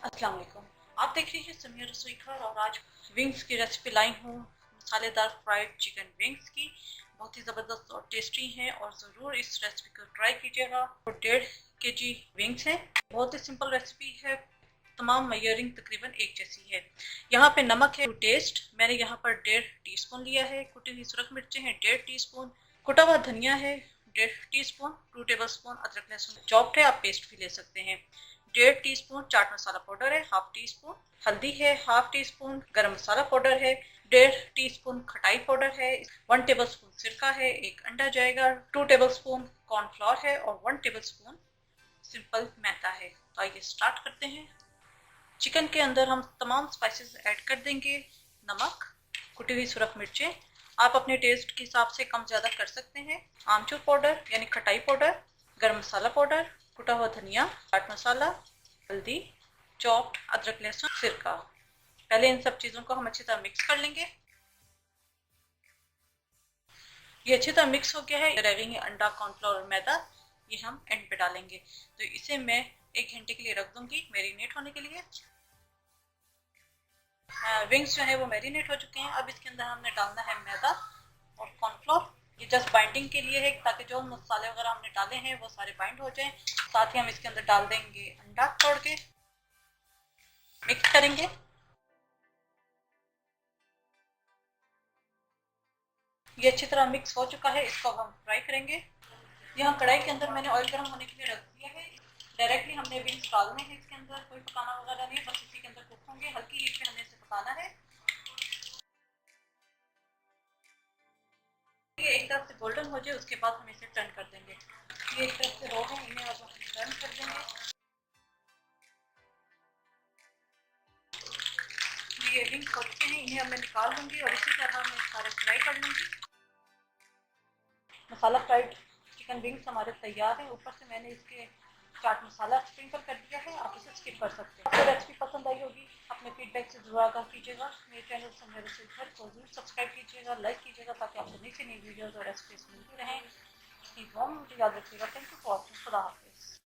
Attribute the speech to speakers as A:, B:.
A: अस्सलाम वालेकुम। आप देख रही हैं समिया रसोई घर और आज विंग्स की रेसिपी लाई हूँ। मसालेदार फ्राइड चिकन विंग्स की बहुत ही ज़बरदस्त और टेस्टी हैं और ज़रूर इस रेसिपी को ट्राई कीजिएगा। और 1.5 kg विंग्स हैं। बहुत ही सिंपल रेसिपी है। तमाम मेजरिंग तकरीबन एक जैसी है। यहाँ पे नमक है टू टेस्ट। मैंने यहाँ पर 1.5 टीस्पून लिया है। कुटी हुई सुरख मिर्चें हैं 1.5 टीस्पून। कुटा हुआ धनिया है 1.5 टीस्पून। 2 टेबलस्पून अदरक लहसुन चॉप्ड है, आप पेस्ट भी ले सकते हैं। 1.5 टीस्पून चाट मसाला पाउडर है, हाफ टी स्पून हल्दी है, हाफ टी स्पून गरम मसाला पाउडर है, 1.5 टीस्पून खटाई पाउडर है, 1 टेबलस्पून सिरका है, एक अंडा जाएगा, 2 टेबलस्पून कॉर्नफ्लोर है और 1 टेबलस्पून सिंपल मैदा है। तो आइए स्टार्ट करते हैं। चिकन के अंदर हम तमाम स्पाइसेस ऐड कर देंगे। नमक, कुटी हुई सुरख मिर्चें, आप अपने टेस्ट के हिसाब से कम ज़्यादा कर सकते हैं। आमचूर पाउडर यानी खटाई पाउडर, गरम मसाला पाउडर, कुटा हुआ धनिया, चाट मसाला, हल्दी, चॉप्ड अदरक लहसुन, सिरका। पहले इन सब चीज़ों को हम अच्छी तरह मिक्स कर लेंगे। ये अच्छी तरह मिक्स हो गया है। रह गई अंडा, कॉर्नफ्लोर और मैदा, ये हम एंड पे डालेंगे। तो इसे मैं 1 घंटे के लिए रख दूंगी मैरिनेट होने के लिए। विंग्स जो है वो मैरिनेट हो चुके हैं। अब इसके अंदर हमने डालना है मैदा और कॉर्नफ्लोर। ये जस्ट बाइंडिंग के लिए है ताकि जो मसाले वगैरह हमने डाले हैं वो सारे बाइंड हो जाएं। साथ ही हम इसके अंदर डाल देंगे अंडा तोड़ के, मिक्स करेंगे। ये अच्छी तरह मिक्स हो चुका है। इसको अब हम फ्राई करेंगे। यहाँ कढ़ाई के अंदर मैंने ऑयल गर्म होने के लिए रख दिया है। डायरेक्टली हमने विंग्स डालने हैं इसके अंदर, कोई पकाना वगैरह नहीं, बस इसी के अंदर कुक होंगे। हल्की हीट पे हमें इसे पकाना है। ये एक तरफ से गोल्डन हो जाए उसके बाद हम इसे टर्न कर देंगे। ये एक तरफ से हो गए, इन्हें अब हम टर्न कर देंगे। ये विंग्स हो चुके हैं, इन्हें अब मैं निकाल दूंगी और इसी तरह मैं सारे फ्राई कर लूँगी। मसाला फ्राइड चिकन विंग्स हमारे तैयार है। ऊपर से मैंने इसके चाट मसाला स्प्रिंकल कर दिया है। आप इसे स्किप कर सकते हैं। तो रेसिपी पसंद आई होगी, अपने फीडबैक से जरूर आगाह कीजिएगा। मेरे चैनल समिया रसोई घर को जरूर सब्सक्राइब कीजिएगा, लाइक कीजिएगा ताकि आपको नई से नई वीडियोज़ और रेसिपीज मिलती रहें। अपनी दुआ में मुझे याद रखिएगा। Thank you for watching. खुदा हाफिज़।